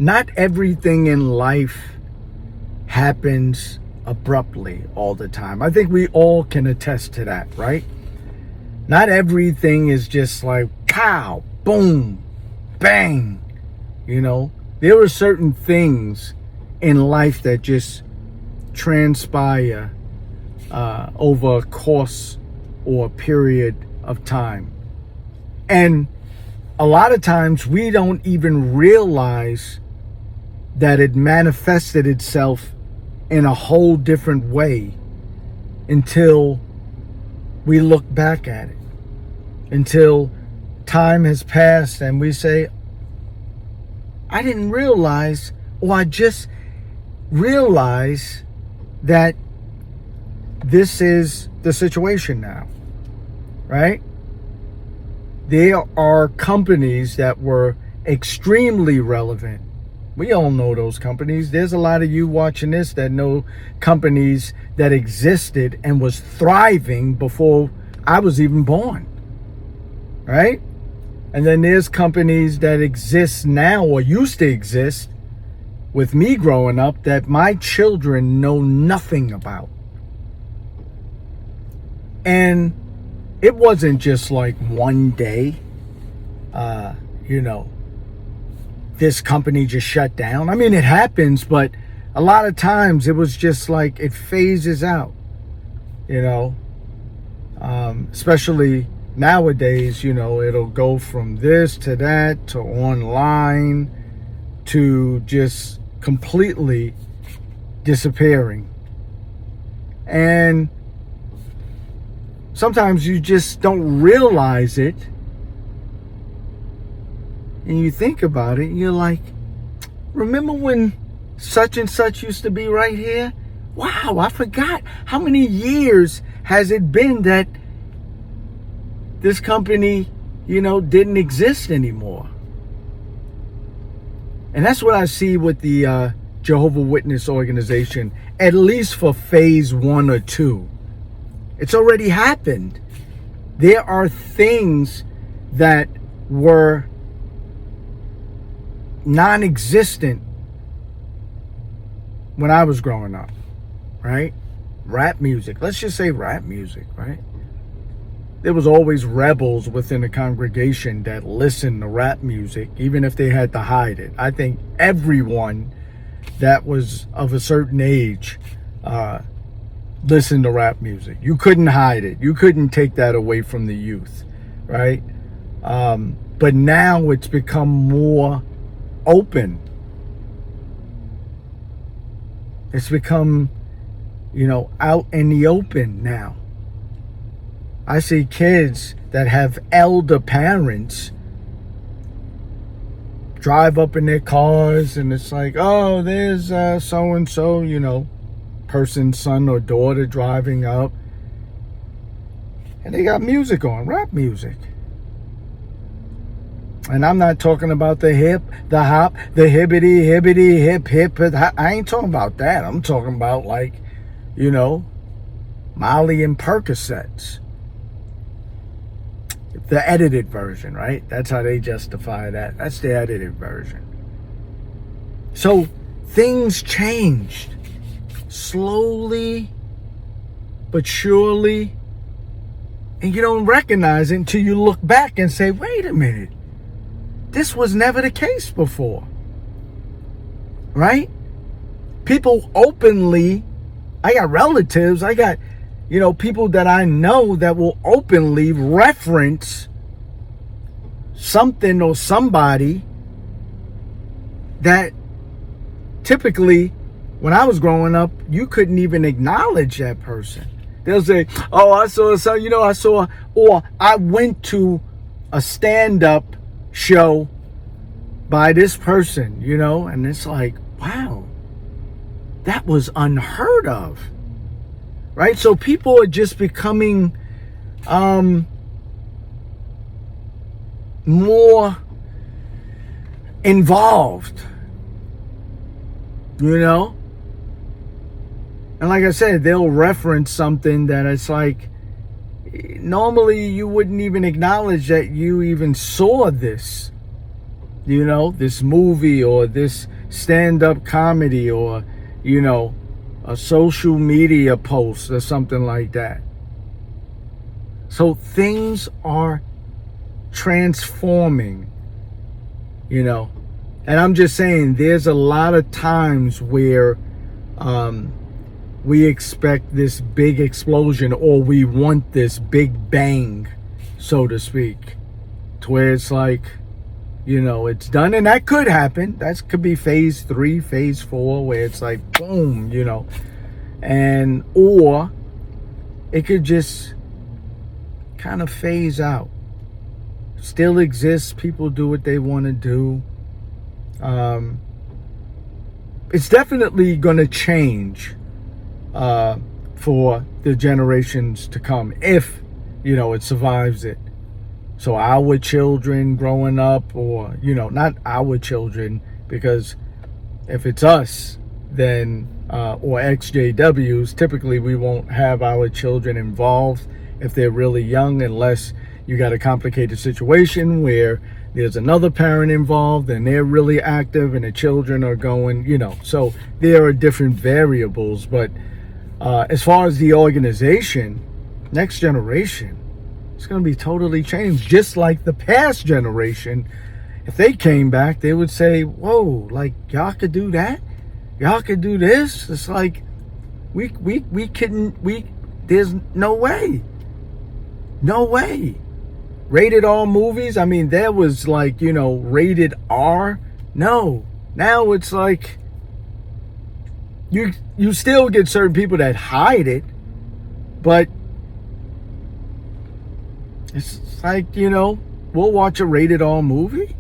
not everything in life happens abruptly all the time. I think we all can attest to that, right? Not everything is just like pow, boom, bang. There are certain things in life that just transpire over a course or a period of time. And a lot of times we don't even realize that it manifested itself in a whole different way until we look back at it, until time has passed and we say, I didn't realize, or I just realized that this is the situation now, right? There are companies that were extremely relevant. We all know those companies. There's a lot of you watching this that know companies that existed and was thriving before I was even born, right? And then there's companies that exist now or used to exist with me growing up that my children know nothing about. And it wasn't just like one day, this company just shut down. I mean, it happens, but a lot of times it was just like it phases out, especially nowadays, it'll go from this to that to online to just completely disappearing. And sometimes you just don't realize it. And you think about it, and you're like, remember when such and such used to be right here? Wow, I forgot. How many years has it been that this company, didn't exist anymore? And that's what I see with the Jehovah's Witness organization, at least for phase 1 or 2. It's already happened. There are things that were non-existent when I was growing up, right? Rap music. Let's just say rap music, right? There was always rebels within the congregation that listened to rap music, even if they had to hide it. I think everyone that was of a certain age listened to rap music. You couldn't hide it. You couldn't take that away from the youth, right? But now it's become more open. It's become, out in the open now. I see kids that have elder parents drive up in their cars and it's like, oh, there's so-and-so, person's son or daughter driving up. And they got music on, rap music. And I'm not talking about the hip, the hop, the hibbity, hip, hip. I ain't talking about that. I'm talking about like, Molly and Percocets. The edited version, right? That's how they justify that. That's the edited version. So things changed slowly but surely. And you don't recognize it until you look back and say, wait a minute. This was never the case before. Right? People openly, I got relatives, I got, people that I know that will openly reference something or somebody that typically, when I was growing up, you couldn't even acknowledge that person. They'll say, oh, I saw, or I went to a stand-up show by this person, and it's like, wow, that was unheard of, right? So people are just becoming more involved, and like I said, they'll reference something that it's like, normally you wouldn't even acknowledge that you even saw this, this movie or this stand-up comedy or, a social media post or something like that. So things are transforming, and I'm just saying there's a lot of times where we expect this big explosion, or we want this big bang, so to speak, to where it's like, it's done. And that could happen. That could be phase 3, phase 4, where it's like, boom, and, or it could just kind of phase out. Still exists. People do what they want to do. It's definitely going to change for the generations to come, if, it survives it. So our children growing up, or, not our children, because if it's us, then, or XJWs, typically we won't have our children involved if they're really young, unless you got a complicated situation where there's another parent involved and they're really active and the children are going, so there are different variables. But as far as the organization, next generation, it's going to be totally changed. Just like the past generation, if they came back, they would say, whoa, like, y'all could do that? Y'all could do this? It's like, we couldn't, there's no way. No way. Rated R movies, I mean, there was like, rated R. No. Now it's like, you still get certain people that hide it, but it's like, we'll watch a rated R movie.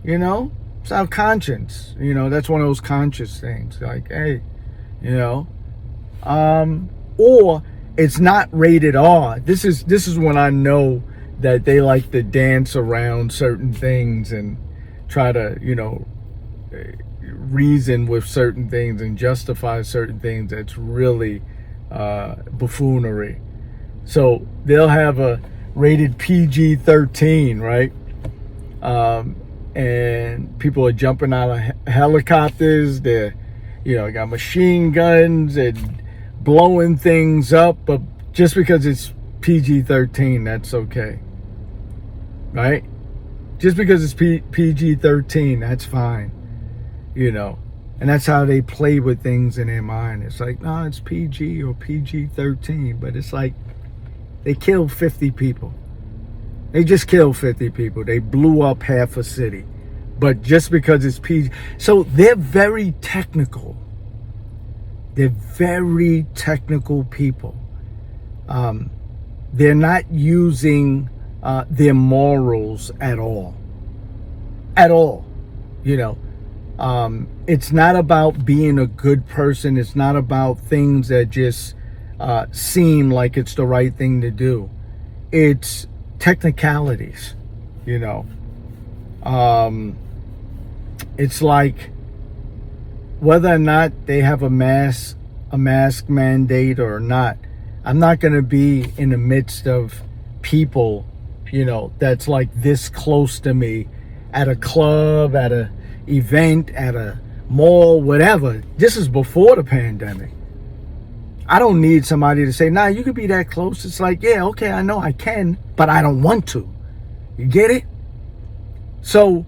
It's our conscience. That's one of those conscious things. Like, hey, or it's not rated R. This is when I know that they like to dance around certain things and try to, reason with certain things and justify certain things. That's really buffoonery. So they'll have a rated PG-13, right? And people are jumping out of helicopters. They're, got machine guns and blowing things up. But just because it's PG-13, that's okay, right? Just because it's PG-13, that's fine, And that's how they play with things in their mind. It's like, no, it's PG or PG-13. But it's like, they killed 50 people. They just killed 50 people. They blew up half a city. But just because it's PG. So they're very technical. They're very technical people. They're not using their morals at all. At all. It's not about being a good person. It's not about things that just seem like it's the right thing to do. It's technicalities, it's like whether or not they have a mask mandate or not. I'm not going to be in the midst of people, that's like this close to me at a club, at a event, at a mall, whatever. This is before the pandemic. I don't need somebody to say, nah, you could be that close. It's like, yeah, okay, I know I can, but I don't want to. You get it? So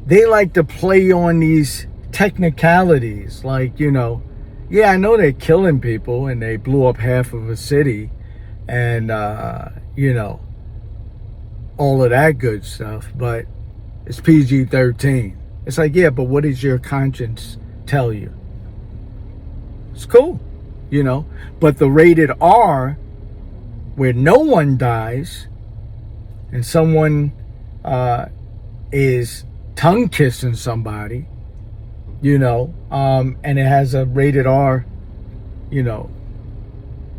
they like to play on these technicalities. Like, yeah, I know they're killing people and they blew up half of a city and, all of that good stuff, but it's PG-13. It's like, yeah, but what does your conscience tell you? It's cool. But the rated R, where no one dies and someone is tongue kissing somebody, and it has a rated R,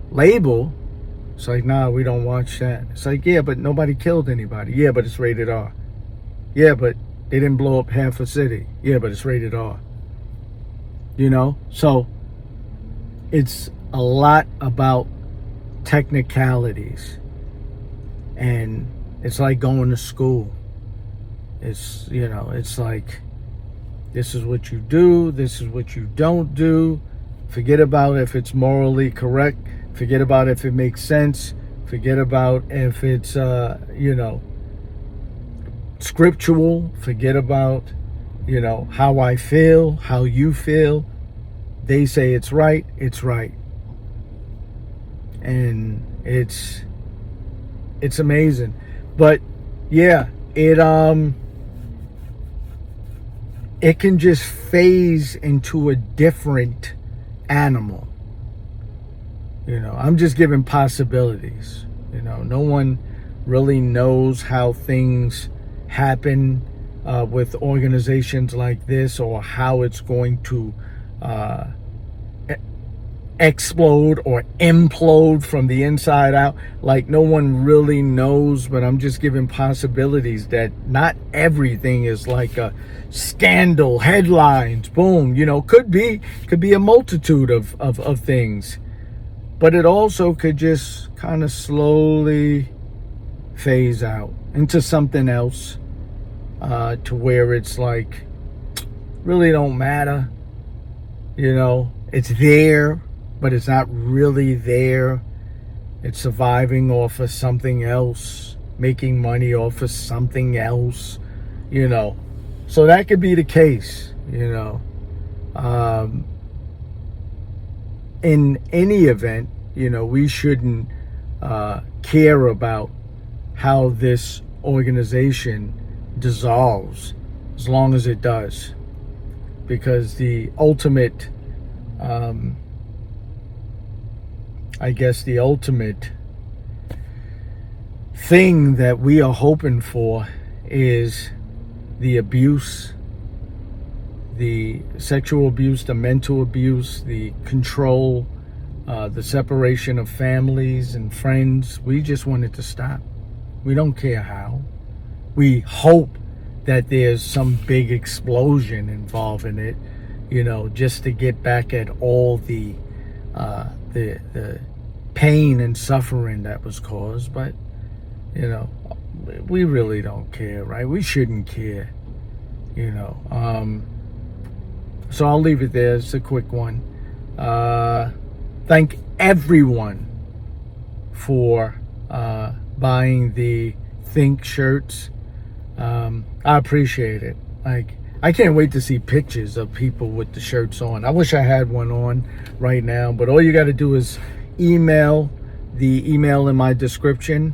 label, it's like, nah, we don't watch that. It's like, yeah, but nobody killed anybody. Yeah, but it's rated R. Yeah, but they didn't blow up half a city. Yeah, but it's rated R. So it's a lot about technicalities. And it's like going to school. It's, you know, it's like, this is what you do, this is what you don't do. Forget about if it's morally correct. Forget about if it makes sense. Forget about if it's, you know, scriptural. Forget about, you know, how I feel, how you feel. They say it's right, it's right. And it's amazing. But yeah, it can just phase into a different animal. You know, I'm just giving possibilities. You know, no one really knows how things happen with organizations like this, or how it's going to explode or implode from the inside out. Like, no one really knows, but I'm just giving possibilities that not everything is like a scandal, headlines, boom, you know, could be a multitude of things. But it also could just kind of slowly phase out into something else, to where it's like, really don't matter. You know, it's there, but it's not really there. It's surviving off of something else, making money off of something else, you know. So that could be the case, you know. In any event, you know, we shouldn't care about how this organization dissolves, as long as it does. Because the ultimate, I guess the ultimate thing that we are hoping for is the abuse, the sexual abuse, the mental abuse, the control, the separation of families and friends. We just want it to stop. We don't care how. We hope that there's some big explosion involved in it, you know, just to get back at all the pain and suffering that was caused. But, you know, we really don't care, right? We shouldn't care, you know. So I'll leave it there. It's a quick one. Thank everyone for buying the Think shirts. I appreciate it. Like, I can't wait to see pictures of people with the shirts on. I wish I had one on right now, but all you got to do is email the email in my description.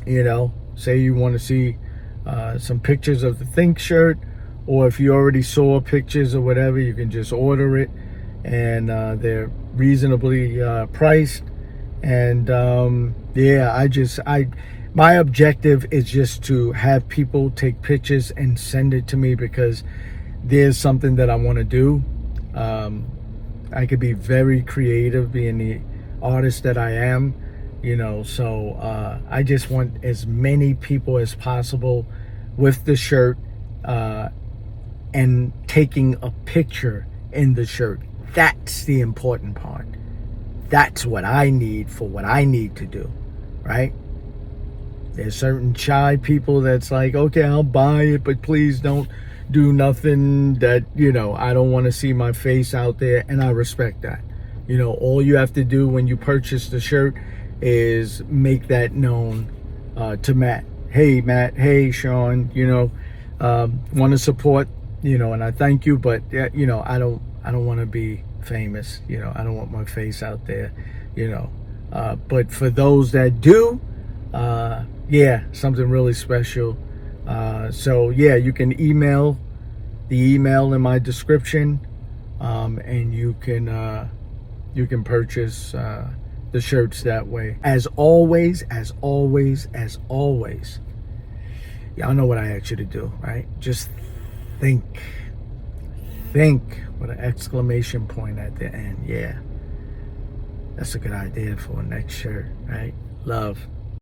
You know, say you want to see some pictures of the Think shirt, or if you already saw pictures or whatever, you can just order it, and they're reasonably priced. And yeah, my objective is just to have people take pictures and send it to me, because there's something that I want to do. I could be very creative, being the artist that I am, you know. So I just want as many people as possible with the shirt, and taking a picture in the shirt. That's the important part. That's what I need for what I need to do, right? There's certain shy people that's like, okay, I'll buy it, but please don't do nothing that, you know, I don't want to see my face out there. And I respect that. You know, all you have to do when you purchase the shirt is make that known to Matt. Hey, Matt. Hey, Sean. You know, want to support, you know, and I thank you, but you know, I don't want to be famous. You know, I don't want my face out there, you know. But for those that do, yeah, something really special. So yeah, you can email the email in my description, and you can purchase the shirts that way. As always, y'all know what I ask you to do, right? Just think with an exclamation point at the end. Yeah, that's a good idea for a next shirt, right? Love.